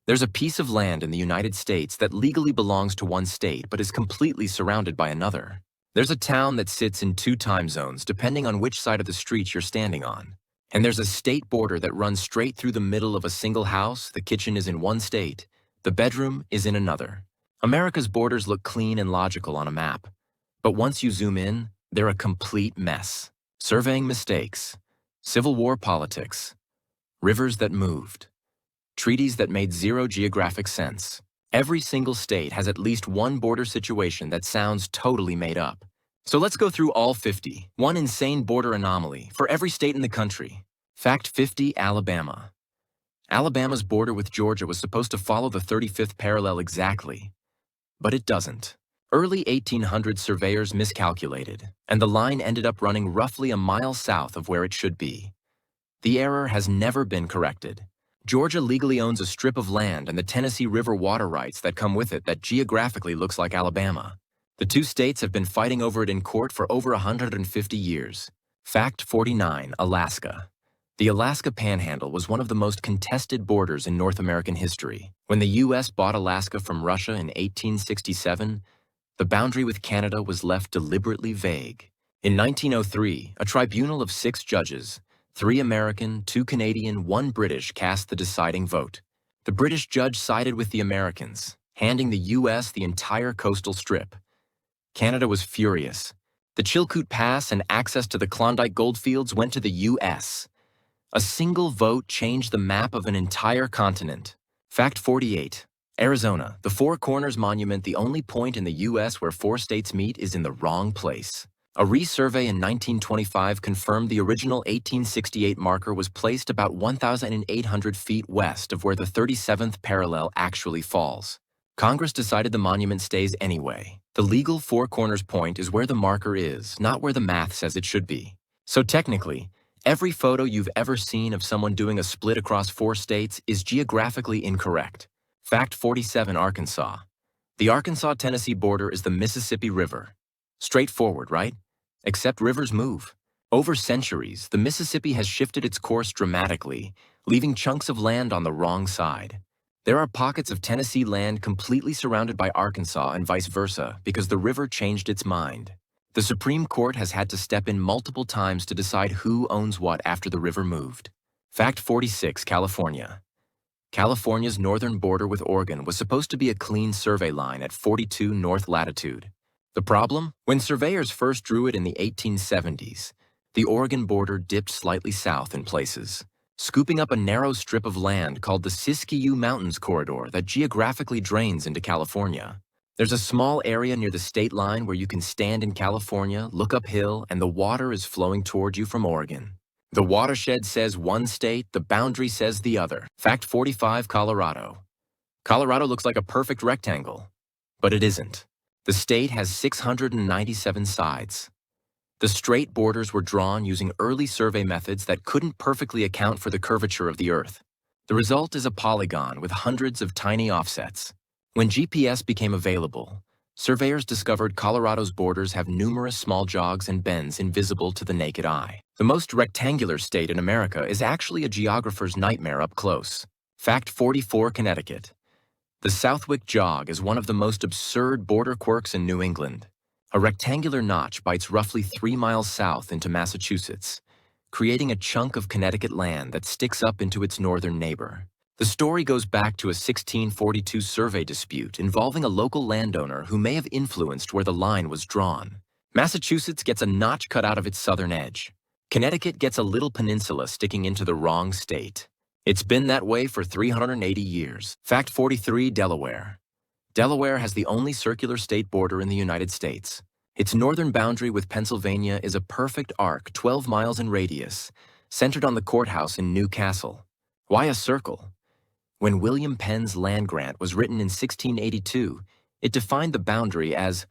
There's a piece of land in the United States that legally belongs to one state but is completely surrounded by another. There's a town that sits in two time zones depending on which side of the street you're standing on. And there's a state border that runs straight through the middle of a single house. The kitchen is in one state, the bedroom is in another. America's borders look clean and logical on a map. But once you zoom in, they're a complete mess. Surveying mistakes, Civil War politics, rivers that moved, treaties that made zero geographic sense. Every single state has at least one border situation that sounds totally made up. So let's go through all 50, one insane border anomaly for every state in the country. Fact 50, Alabama. Alabama's border with Georgia was supposed to follow the 35th parallel exactly, but it doesn't. Early 1800s surveyors miscalculated, and the line ended up running roughly a mile south of where it should be. The error has never been corrected. Georgia legally owns a strip of land and the Tennessee River water rights that come with it that geographically looks like Alabama. The two states have been fighting over it in court for over 150 years. Fact 49, Alaska. The Alaska Panhandle was one of the most contested borders in North American history. When the U.S. bought Alaska from Russia in 1867, the boundary with Canada was left deliberately vague. In 1903, a tribunal of 6 judges, 3 American, 2 Canadian, 1 British, cast the deciding vote. The British judge sided with the Americans, handing the U.S. the entire coastal strip. Canada was furious. The Chilkoot Pass and access to the Klondike goldfields went to the U.S. A single vote changed the map of an entire continent. Fact 48. Arizona, the Four Corners Monument, the only point in the U.S. where 4 states meet, is in the wrong place. A resurvey in 1925 confirmed the original 1868 marker was placed about 1,800 feet west of where the 37th parallel actually falls. Congress decided the monument stays anyway. The legal Four Corners point is where the marker is, not where the math says it should be. So technically, every photo you've ever seen of someone doing a split across 4 states is geographically incorrect. Fact 47, Arkansas. The Arkansas-Tennessee border is the Mississippi River. Straightforward, right? Except rivers move. Over centuries, the Mississippi has shifted its course dramatically, leaving chunks of land on the wrong side. There are pockets of Tennessee land completely surrounded by Arkansas and vice versa because the river changed its mind. The Supreme Court has had to step in multiple times to decide who owns what after the river moved. Fact 46, California. California's northern border with Oregon was supposed to be a clean survey line at 42 north latitude. The problem? When surveyors first drew it in the 1870s, the Oregon border dipped slightly south in places, scooping up a narrow strip of land called the Siskiyou Mountains corridor that geographically drains into California. There's a small area near the state line where you can stand in California, look uphill, and the water is flowing toward you from Oregon. The watershed says one state, the boundary says the other. Fact 45, Colorado. Colorado looks like a perfect rectangle, but it isn't. The state has 697 sides. The straight borders were drawn using early survey methods that couldn't perfectly account for the curvature of the Earth. The result is a polygon with hundreds of tiny offsets. When GPS became available, surveyors discovered Colorado's borders have numerous small jogs and bends invisible to the naked eye. The most rectangular state in America is actually a geographer's nightmare up close. Fact 44, Connecticut. The Southwick jog is one of the most absurd border quirks in New England. A rectangular notch bites roughly 3 miles south into Massachusetts, creating a chunk of Connecticut land that sticks up into its northern neighbor. The story goes back to a 1642 survey dispute involving a local landowner who may have influenced where the line was drawn. Massachusetts gets a notch cut out of its southern edge. Connecticut gets a little peninsula sticking into the wrong state. It's been that way for 380 years. Fact 43, Delaware. Delaware has the only circular state border in the United States. Its northern boundary with Pennsylvania is a perfect arc 12 miles in radius, centered on the courthouse in New Castle. Why a circle? When William Penn's land grant was written in 1682, it defined the boundary as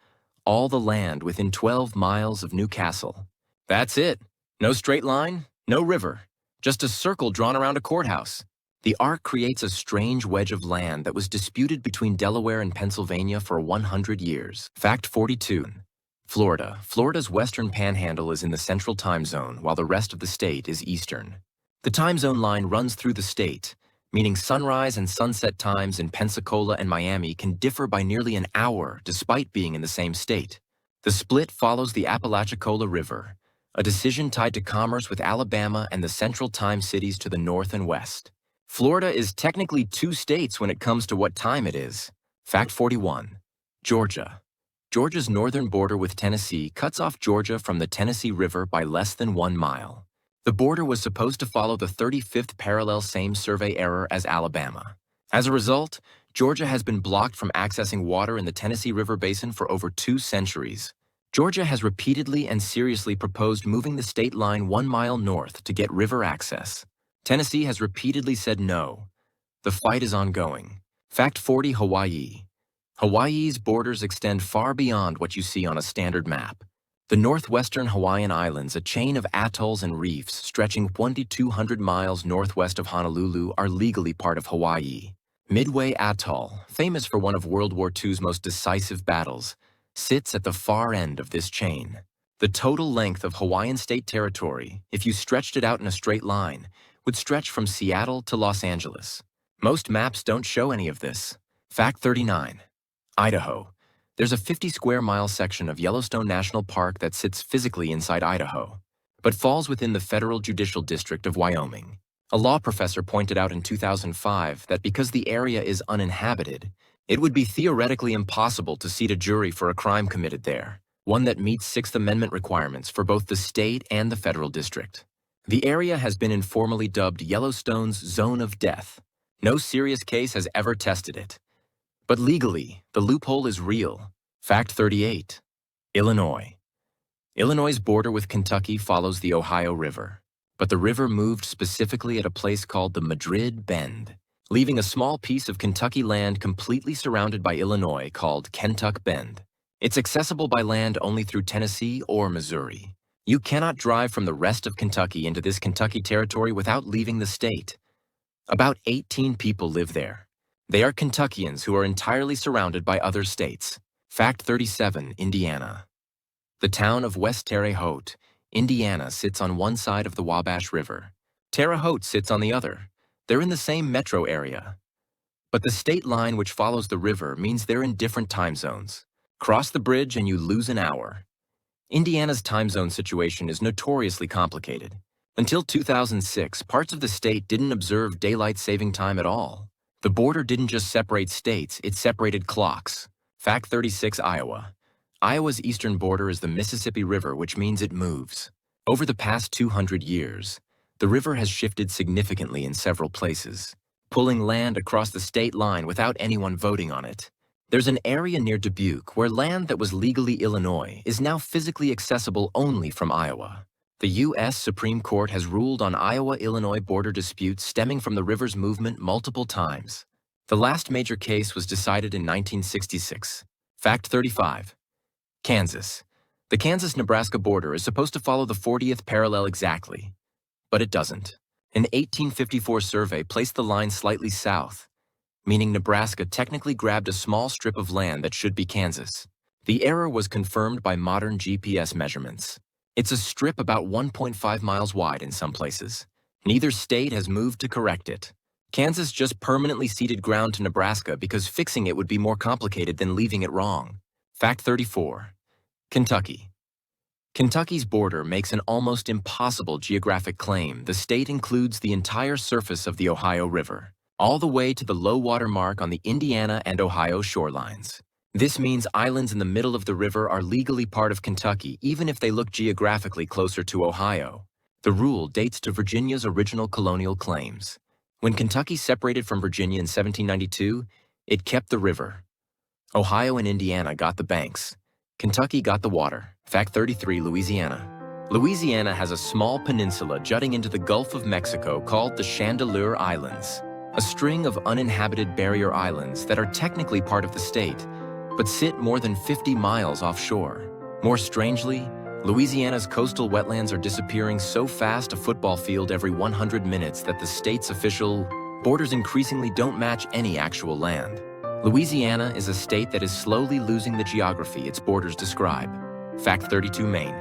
all the land within 12 miles of New Castle. That's it. No straight line, no river, just a circle drawn around a courthouse. The arc creates a strange wedge of land that was disputed between Delaware and Pennsylvania for 100 years. Fact 42. Florida. Florida's western panhandle is in the central time zone, while the rest of the state is eastern. The time zone line runs through the state, meaning sunrise and sunset times in Pensacola and Miami can differ by nearly an hour despite being in the same state. The split follows the Apalachicola River, a decision tied to commerce with Alabama and the central time cities to the north and west. Florida is technically two states when it comes to what time it is. Fact 41. Georgia. Georgia's northern border with Tennessee cuts off Georgia from the Tennessee River by less than 1 mile. The border was supposed to follow the 35th parallel same survey error as Alabama. As a result, Georgia has been blocked from accessing water in the Tennessee River Basin for over 2 centuries. Georgia has repeatedly and seriously proposed moving the state line 1 mile north to get river access. Tennessee has repeatedly said no. The fight is ongoing. Fact 40. Hawaii. Hawaii's borders extend far beyond what you see on a standard map. The northwestern Hawaiian Islands, a chain of atolls and reefs stretching 2,200 miles northwest of Honolulu, are legally part of Hawaii. Midway Atoll, famous for one of World War II's most decisive battles, sits at the far end of this chain. The total length of Hawaiian state territory, if you stretched it out in a straight line, would stretch from Seattle to Los Angeles. Most maps don't show any of this. Fact 39. Idaho. There's a 50-square-mile section of Yellowstone National Park that sits physically inside Idaho, but falls within the Federal Judicial District of Wyoming. A law professor pointed out in 2005 that because the area is uninhabited, it would be theoretically impossible to seat a jury for a crime committed there, one that meets Sixth Amendment requirements for both the state and the federal district. The area has been informally dubbed Yellowstone's Zone of Death. No serious case has ever tested it. But legally, the loophole is real. Fact 38. Illinois. Illinois' border with Kentucky follows the Ohio River, but the river moved specifically at a place called the Madrid Bend, leaving a small piece of Kentucky land completely surrounded by Illinois called Kentuck Bend. It's accessible by land only through Tennessee or Missouri. You cannot drive from the rest of Kentucky into this Kentucky territory without leaving the state. About 18 people live there. They are Kentuckians who are entirely surrounded by other states. Fact 37. Indiana. The town of West Terre Haute, Indiana, sits on one side of the Wabash River. Terre Haute sits on the other. They're in the same metro area. But the state line which follows the river means they're in different time zones. Cross the bridge and you lose an hour. Indiana's time zone situation is notoriously complicated. Until 2006, parts of the state didn't observe daylight saving time at all. The border didn't just separate states, it separated clocks. Fact 36. Iowa. Iowa's eastern border is the Mississippi River, which means it moves. Over the past 200 years, the river has shifted significantly in several places, pulling land across the state line without anyone voting on it. There's an area near Dubuque where land that was legally Illinois is now physically accessible only from Iowa. The U.S. Supreme Court has ruled on Iowa-Illinois border disputes stemming from the river's movement multiple times. The last major case was decided in 1966. Fact 35. Kansas. The Kansas-Nebraska border is supposed to follow the 40th parallel exactly, but it doesn't. An 1854 survey placed the line slightly south, meaning Nebraska technically grabbed a small strip of land that should be Kansas. The error was confirmed by modern GPS measurements. It's a strip about 1.5 miles wide in some places. Neither state has moved to correct it. Kansas just permanently ceded ground to Nebraska because fixing it would be more complicated than leaving it wrong. Fact 34. Kentucky. Kentucky's border makes an almost impossible geographic claim. The state includes the entire surface of the Ohio River, all the way to the low water mark on the Indiana and Ohio shorelines. This means islands in the middle of the river are legally part of Kentucky, even if they look geographically closer to Ohio. The rule dates to Virginia's original colonial claims. When Kentucky separated from Virginia in 1792, it kept the river. Ohio and Indiana got the banks. Kentucky got the water. Fact 33. Louisiana. Louisiana has a small peninsula jutting into the Gulf of Mexico called the Chandeleur Islands, a string of uninhabited barrier islands that are technically part of the state, but sit more than 50 miles offshore. More strangely, Louisiana's coastal wetlands are disappearing so fast a football field every 100 minutes that the state's official borders increasingly don't match any actual land. Louisiana is a state that is slowly losing the geography its borders describe. Fact 32. Maine.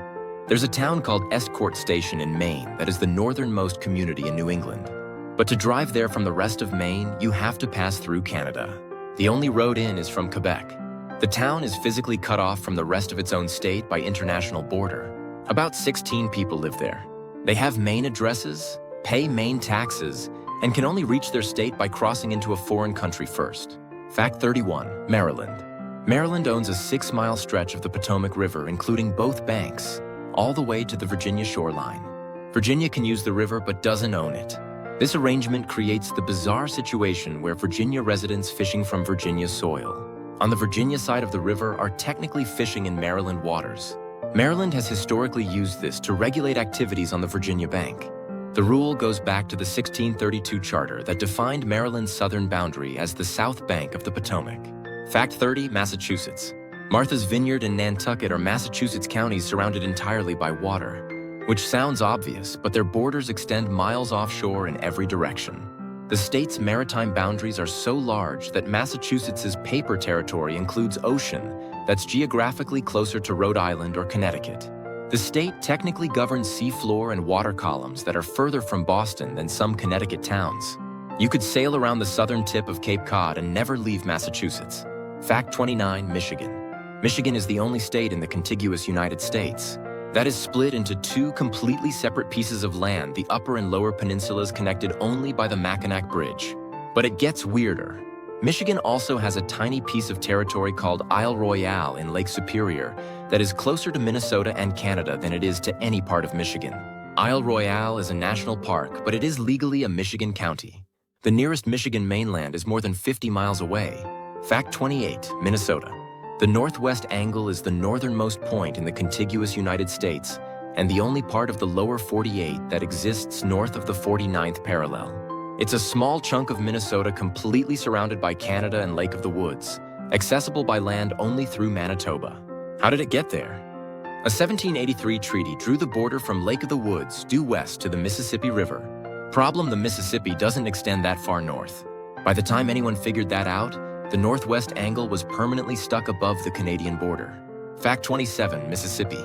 There's a town called Estcourt Station in Maine that is the northernmost community in New England. But to drive there from the rest of Maine, you have to pass through Canada. The only road in is from Quebec. The town is physically cut off from the rest of its own state by international border. About 16 people live there. They have Maine addresses, pay Maine taxes, and can only reach their state by crossing into a foreign country first. Fact 31, Maryland. Maryland owns a 6-mile stretch of the Potomac River, including both banks, all the way to the Virginia shoreline. Virginia can use the river but doesn't own it. This arrangement creates the bizarre situation where Virginia residents fishing from Virginia soil on the Virginia side of the river are technically fishing in Maryland waters. Maryland has historically used this to regulate activities on the Virginia bank. The rule goes back to the 1632 charter that defined Maryland's southern boundary as the south bank of the Potomac. Fact 30, Massachusetts. Martha's Vineyard and Nantucket are Massachusetts counties surrounded entirely by water, which sounds obvious, but their borders extend miles offshore in every direction. The state's maritime boundaries are so large that Massachusetts's paper territory includes ocean that's geographically closer to Rhode Island or Connecticut. The state technically governs seafloor and water columns that are further from Boston than some Connecticut towns. You could sail around the southern tip of Cape Cod and never leave Massachusetts. Fact 29, Michigan. Michigan is the only state in the contiguous United States that is split into two completely separate pieces of land, the upper and lower peninsulas connected only by the Mackinac Bridge. But it gets weirder. Michigan also has a tiny piece of territory called Isle Royale in Lake Superior that is closer to Minnesota and Canada than it is to any part of Michigan. Isle Royale is a national park, but it is legally a Michigan county. The nearest Michigan mainland is more than 50 miles away. Fact 28, Minnesota. The northwest angle is the northernmost point in the contiguous United States and the only part of the lower 48 that exists north of the 49th parallel. It's a small chunk of Minnesota completely surrounded by Canada and Lake of the Woods, accessible by land only through Manitoba. How did it get there? A 1783 treaty drew the border from Lake of the Woods due west to the Mississippi River. Problem: the Mississippi doesn't extend that far north. By the time anyone figured that out, the northwest angle was permanently stuck above the Canadian border. Fact 27, Mississippi.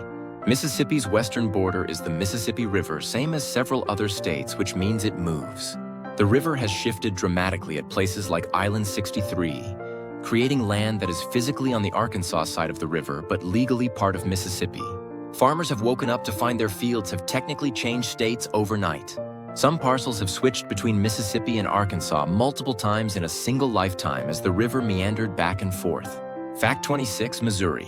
Mississippi's western border is the Mississippi River, same as several other states, which means it moves. The river has shifted dramatically at places like Island 63, creating land that is physically on the Arkansas side of the river, but legally part of Mississippi. Farmers have woken up to find their fields have technically changed states overnight. Some parcels have switched between Mississippi and Arkansas multiple times in a single lifetime as the river meandered back and forth. Fact 26, Missouri.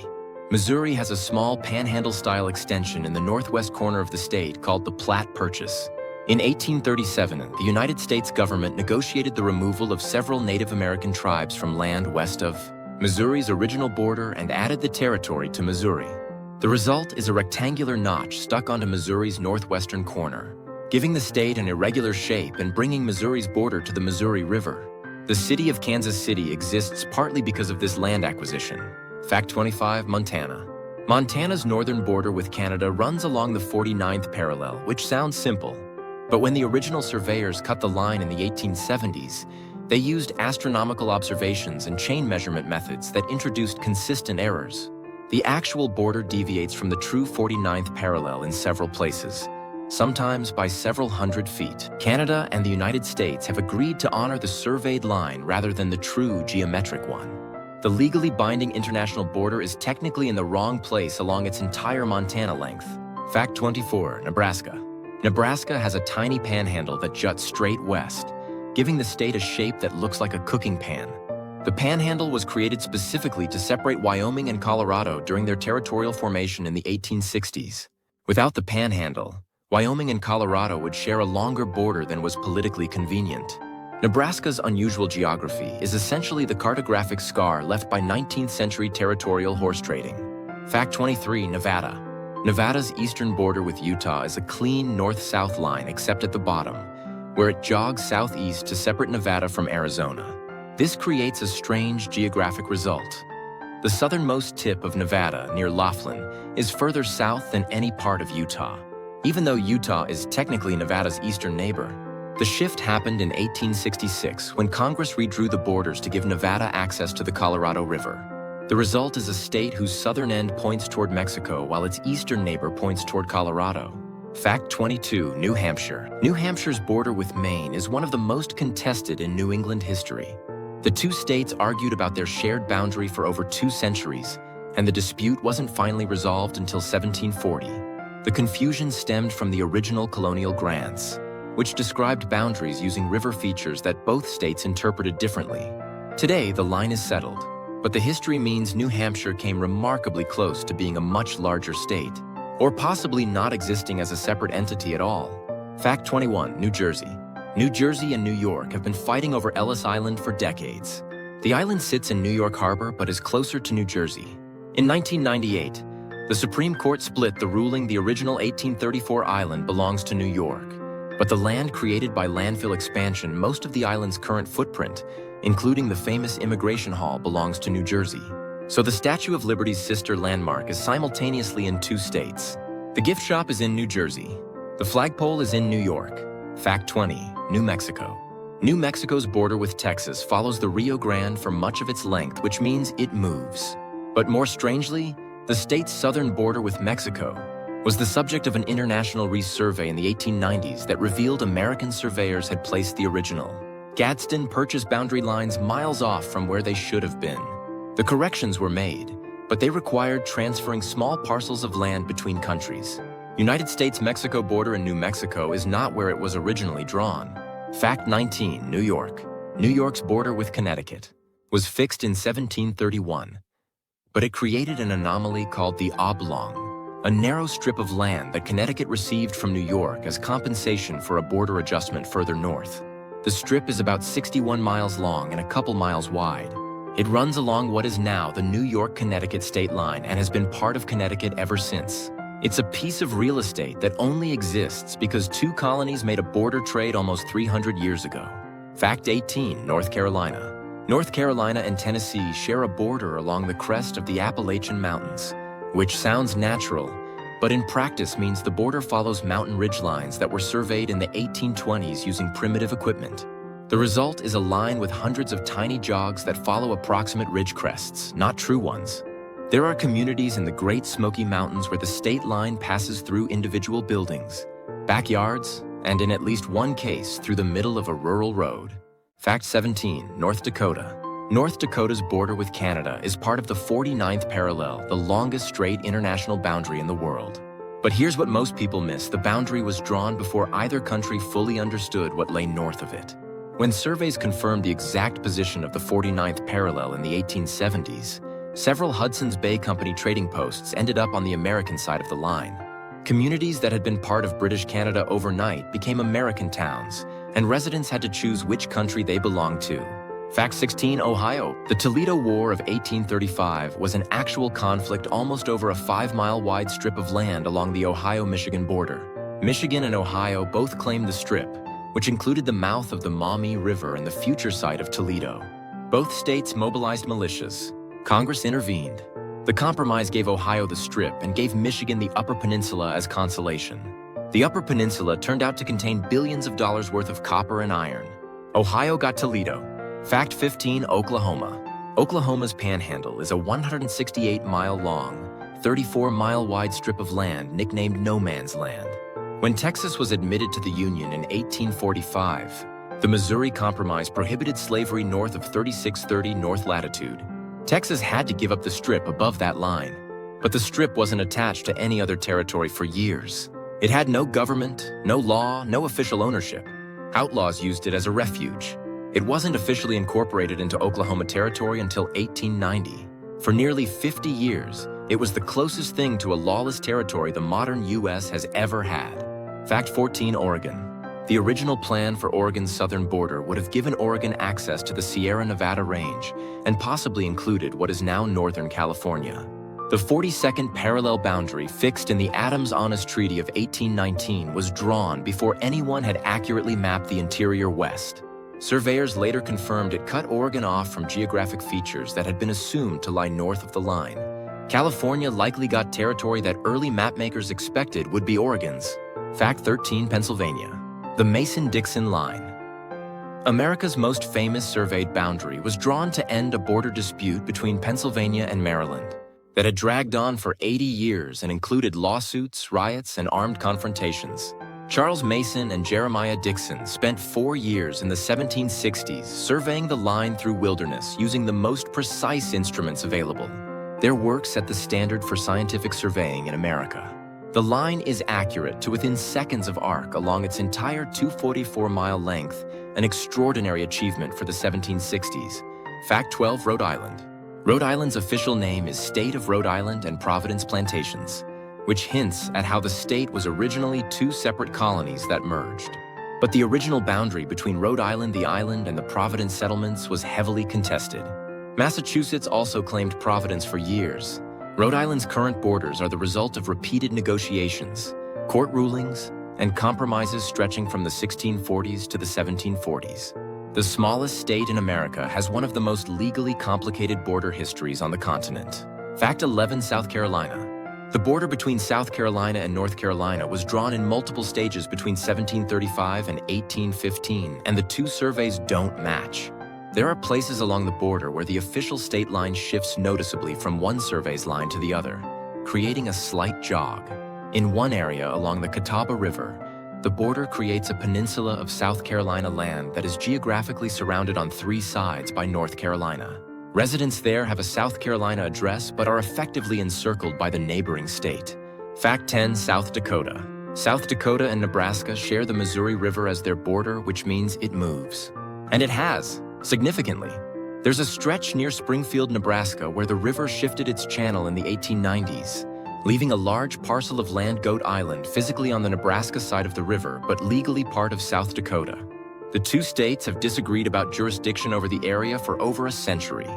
Missouri has a small panhandle-style extension in the northwest corner of the state called the Platte Purchase. In 1837, the United States government negotiated the removal of several Native American tribes from land west of Missouri's original border and added the territory to Missouri. The result is a rectangular notch stuck onto Missouri's northwestern corner, giving the state an irregular shape and bringing Missouri's border to the Missouri River. The city of Kansas City exists partly because of this land acquisition. Fact 25, Montana. Montana's northern border with Canada runs along the 49th parallel, which sounds simple. But when the original surveyors cut the line in the 1870s, they used astronomical observations and chain measurement methods that introduced consistent errors. The actual border deviates from the true 49th parallel in several places, sometimes by several hundred feet. Canada and the United States have agreed to honor the surveyed line rather than the true geometric one. The legally binding international border is technically in the wrong place along its entire Montana length. Fact 24, Nebraska. Nebraska has a tiny panhandle that juts straight west, giving the state a shape that looks like a cooking pan. The panhandle was created specifically to separate Wyoming and Colorado during their territorial formation in the 1860s. Without the panhandle, Wyoming and Colorado would share a longer border than was politically convenient. Nebraska's unusual geography is essentially the cartographic scar left by 19th century territorial horse trading. Fact 23, Nevada. Nevada's eastern border with Utah is a clean north-south line except at the bottom, where it jogs southeast to separate Nevada from Arizona. This creates a strange geographic result. The southernmost tip of Nevada, near Laughlin, is further south than any part of Utah, even though Utah is technically Nevada's eastern neighbor. The shift happened in 1866 when Congress redrew the borders to give Nevada access to the Colorado River. The result is a state whose southern end points toward Mexico while its eastern neighbor points toward Colorado. Fact 22, New Hampshire. New Hampshire's border with Maine is one of the most contested in New England history. The two states argued about their shared boundary for over 2 centuries, and the dispute wasn't finally resolved until 1740. The confusion stemmed from the original colonial grants, which described boundaries using river features that both states interpreted differently. Today, the line is settled, but the history means New Hampshire came remarkably close to being a much larger state, or possibly not existing as a separate entity at all. Fact 21, New Jersey. New Jersey and New York have been fighting over Ellis Island for decades. The island sits in New York Harbor but is closer to New Jersey. In 1998, the Supreme Court split the ruling the original 1834 island belongs to New York, but the land created by landfill expansion, most of the island's current footprint, including the famous Immigration Hall, belongs to New Jersey. So the Statue of Liberty's sister landmark is simultaneously in 2 states. The gift shop is in New Jersey. The flagpole is in New York. Fact 20, New Mexico. New Mexico's border with Texas follows the Rio Grande for much of its length, which means it moves. But more strangely, the state's southern border with Mexico was the subject of an international resurvey in the 1890s that revealed American surveyors had placed the original Gadsden Purchase boundary lines miles off from where they should have been. The corrections were made, but they required transferring small parcels of land between countries. United States-Mexico border in New Mexico is not where it was originally drawn. Fact 19, New York. New York's border with Connecticut was fixed in 1731, but it created an anomaly called the oblong, a narrow strip of land that Connecticut received from New York as compensation for a border adjustment further north. The strip is about 61 miles long and a couple miles wide. It runs along what is now the New York-Connecticut state line and has been part of Connecticut ever since. It's a piece of real estate that only exists because 2 colonies made a border trade almost 300 years ago. Fact 18, North Carolina. North Carolina and Tennessee share a border along the crest of the Appalachian Mountains, which sounds natural, but in practice means the border follows mountain ridgelines that were surveyed in the 1820s using primitive equipment. The result is a line with hundreds of tiny jogs that follow approximate ridge crests, not true ones. There are communities in the Great Smoky Mountains where the state line passes through individual buildings, backyards, and in at least one case through the middle of a rural road. Fact 17, North Dakota. North Dakota's border with Canada is part of the 49th parallel, the longest straight international boundary in the world. But here's what most people miss: the boundary was drawn before either country fully understood what lay north of it. When surveys confirmed the exact position of the 49th parallel in the 1870s, several Hudson's Bay Company trading posts ended up on the American side of the line. Communities that had been part of British Canada overnight became American towns, and residents had to choose which country they belonged to. Fact 16, Ohio. The Toledo War of 1835 was an actual conflict almost over a 5-mile wide strip of land along the Ohio-Michigan border. Michigan and Ohio both claimed the strip, which included the mouth of the Maumee River and the future site of Toledo. Both states mobilized militias. Congress intervened. The compromise gave Ohio the strip and gave Michigan the Upper Peninsula as consolation. The Upper Peninsula turned out to contain billions of dollars worth of copper and iron. Ohio got Toledo. Fact 15, Oklahoma. Oklahoma's panhandle is a 168-mile-long, 34-mile-wide strip of land nicknamed No Man's Land. When Texas was admitted to the Union in 1845, the Missouri Compromise prohibited slavery north of 3630 north latitude. Texas had to give up the strip above that line, but the strip wasn't attached to any other territory for years. It had no government, no law, no official ownership. Outlaws used it as a refuge. It wasn't officially incorporated into Oklahoma Territory until 1890. For nearly 50 years, it was the closest thing to a lawless territory the modern U.S. has ever had. Fact 14, Oregon. The original plan for Oregon's southern border would have given Oregon access to the Sierra Nevada range and possibly included what is now Northern California. The 42nd parallel boundary fixed in the Adams-Honest Treaty of 1819 was drawn before anyone had accurately mapped the interior west. Surveyors later confirmed it cut Oregon off from geographic features that had been assumed to lie north of the line. California likely got territory that early mapmakers expected would be Oregon's. Fact 13, Pennsylvania. The Mason-Dixon Line. America's most famous surveyed boundary was drawn to end a border dispute between Pennsylvania and Maryland. that had dragged on for 80 years and included lawsuits, riots, and armed confrontations. Charles Mason and Jeremiah Dixon spent 4 years in the 1760s surveying the line through wilderness using the most precise instruments available. Their work set the standard for scientific surveying in America. The line is accurate to within seconds of arc along its entire 244-mile length, an extraordinary achievement for the 1760s. Fact 12, Rhode Island. Rhode Island's official name is State of Rhode Island and Providence Plantations, which hints at how the state was originally 2 separate colonies that merged. But the original boundary between Rhode Island, the island, and the Providence settlements was heavily contested. Massachusetts also claimed Providence for years. Rhode Island's current borders are the result of repeated negotiations, court rulings, and compromises stretching from the 1640s to the 1740s. The smallest state in America has one of the most legally complicated border histories on the continent. Fact 11, South Carolina. The border between South Carolina and North Carolina was drawn in multiple stages between 1735 and 1815, and the 2 surveys don't match. There are places along the border where the official state line shifts noticeably from one survey's line to the other, creating a slight jog. In one area along the Catawba River, the border creates a peninsula of South Carolina land that is geographically surrounded on 3 sides by North Carolina. Residents there have a South Carolina address but are effectively encircled by the neighboring state. Fact 10, South Dakota. South Dakota and Nebraska share the Missouri River as their border, which means it moves. And it has, significantly. There's a stretch near Springfield, Nebraska, where the river shifted its channel in the 1890s, leaving a large parcel of land, Goat Island, physically on the Nebraska side of the river, but legally part of South Dakota. The 2 states have disagreed about jurisdiction over the area for over a century.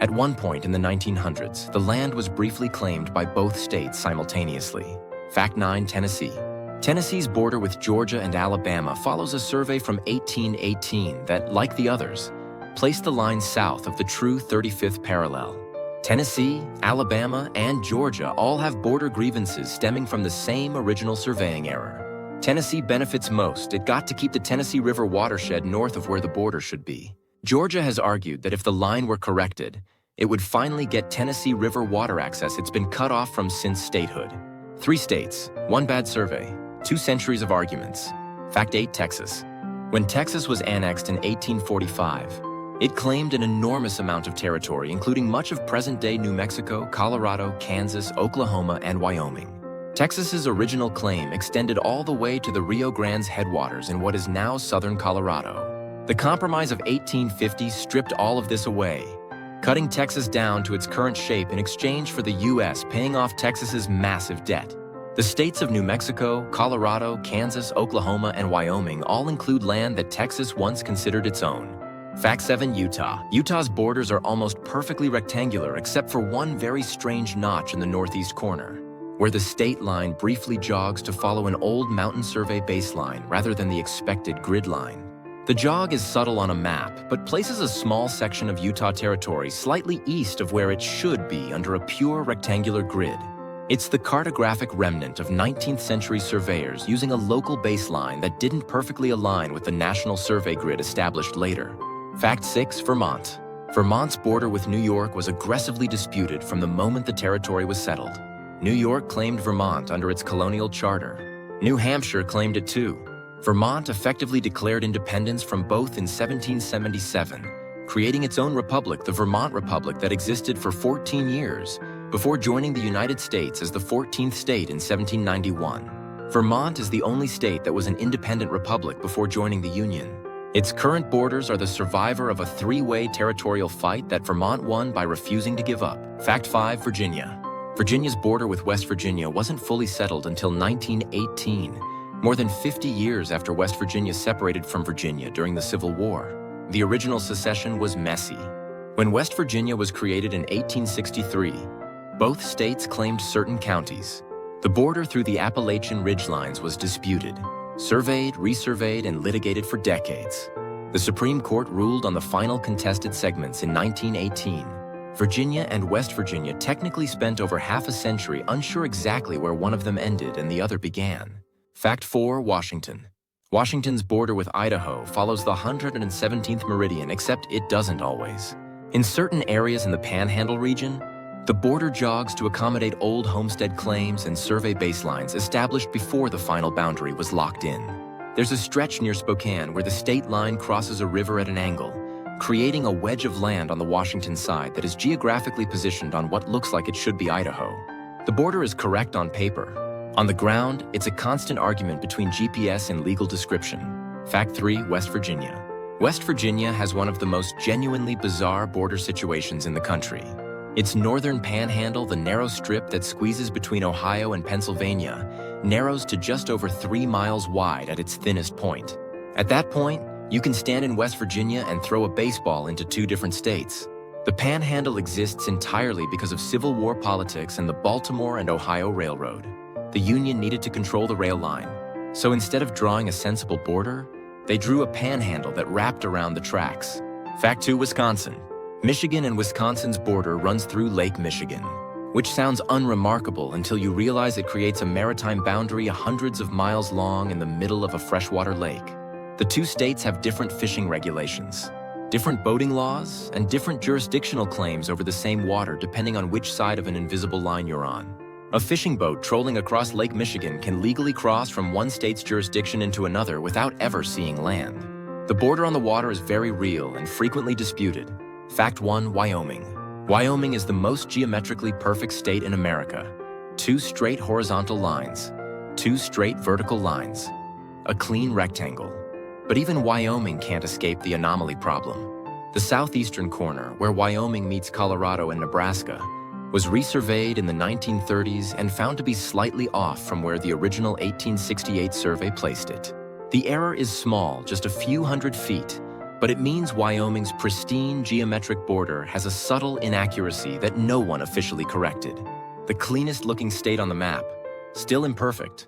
At one point in the 1900s, the land was briefly claimed by both states simultaneously. Fact 9, Tennessee. Tennessee's border with Georgia and Alabama follows a survey from 1818 that, like the others, placed the line south of the true 35th parallel. Tennessee, Alabama, and Georgia all have border grievances stemming from the same original surveying error. Tennessee benefits most. It got to keep the Tennessee River watershed north of where the border should be. Georgia has argued that if the line were corrected, it would finally get Tennessee River water access it's been cut off from since statehood. 3 states, 1 bad survey, 2 centuries of arguments. Fact 8, Texas. When Texas was annexed in 1845, it claimed an enormous amount of territory, including much of present-day New Mexico, Colorado, Kansas, Oklahoma, and Wyoming. Texas's original claim extended all the way to the Rio Grande's headwaters in what is now southern Colorado. The Compromise of 1850 stripped all of this away, cutting Texas down to its current shape in exchange for the U.S. paying off Texas's massive debt. The states of New Mexico, Colorado, Kansas, Oklahoma, and Wyoming all include land that Texas once considered its own. Fact 7, Utah. Utah's borders are almost perfectly rectangular except for one very strange notch in the northeast corner, where the state line briefly jogs to follow an old mountain survey baseline rather than the expected grid line. The jog is subtle on a map, but places a small section of Utah territory slightly east of where it should be under a pure rectangular grid. It's the cartographic remnant of 19th century surveyors using a local baseline that didn't perfectly align with the national survey grid established later. Fact 6, Vermont. Vermont's border with New York was aggressively disputed from the moment the territory was settled. New York claimed Vermont under its colonial charter. New Hampshire claimed it too. Vermont effectively declared independence from both in 1777, creating its own republic, the Vermont Republic, that existed for 14 years before joining the United States as the 14th state in 1791. Vermont is the only state that was an independent republic before joining the Union. Its current borders are the survivor of a 3-way territorial fight that Vermont won by refusing to give up. Fact 5, Virginia. Virginia's border with West Virginia wasn't fully settled until 1918, more than 50 years after West Virginia separated from Virginia during the Civil War. The original secession was messy. When West Virginia was created in 1863, both states claimed certain counties. The border through the Appalachian ridgelines was disputed, surveyed, resurveyed, and litigated for decades. The Supreme Court ruled on the final contested segments in 1918. Virginia and West Virginia technically spent over half a century unsure exactly where one of them ended and the other began. Fact 4, Washington. Washington's border with Idaho follows the 117th meridian, except it doesn't always. In certain areas in the Panhandle region, The border jogs to accommodate old homestead claims and survey baselines established before the final boundary was locked in. There's a stretch near Spokane where the state line crosses a river at an angle, creating a wedge of land on the Washington side that is geographically positioned on what looks like it should be Idaho. The border is correct on paper. On the ground, it's a constant argument between GPS and legal description. Fact 3, West Virginia. West Virginia has one of the most genuinely bizarre border situations in the country. Its northern panhandle, the narrow strip that squeezes between Ohio and Pennsylvania, narrows to just over 3 miles wide at its thinnest point. At that point, you can stand in West Virginia and throw a baseball into 2 different states. The panhandle exists entirely because of Civil War politics and the Baltimore and Ohio Railroad. The Union needed to control the rail line, so instead of drawing a sensible border, they drew a panhandle that wrapped around the tracks. Fact 2, Wisconsin. Michigan and Wisconsin's border runs through Lake Michigan, which sounds unremarkable until you realize it creates a maritime boundary hundreds of miles long in the middle of a freshwater lake. The 2 states have different fishing regulations, different boating laws, and different jurisdictional claims over the same water depending on which side of an invisible line you're on. A fishing boat trolling across Lake Michigan can legally cross from one state's jurisdiction into another without ever seeing land. The border on the water is very real and frequently disputed. Fact 1, Wyoming. Wyoming is the most geometrically perfect state in America. 2 straight horizontal lines, 2 straight vertical lines, a clean rectangle. But even Wyoming can't escape the anomaly problem. The southeastern corner, where Wyoming meets Colorado and Nebraska, was resurveyed in the 1930s and found to be slightly off from where the original 1868 survey placed it. The error is small, just a few hundred feet, but it means Wyoming's pristine geometric border has a subtle inaccuracy that no one officially corrected. The cleanest looking state on the map, still imperfect.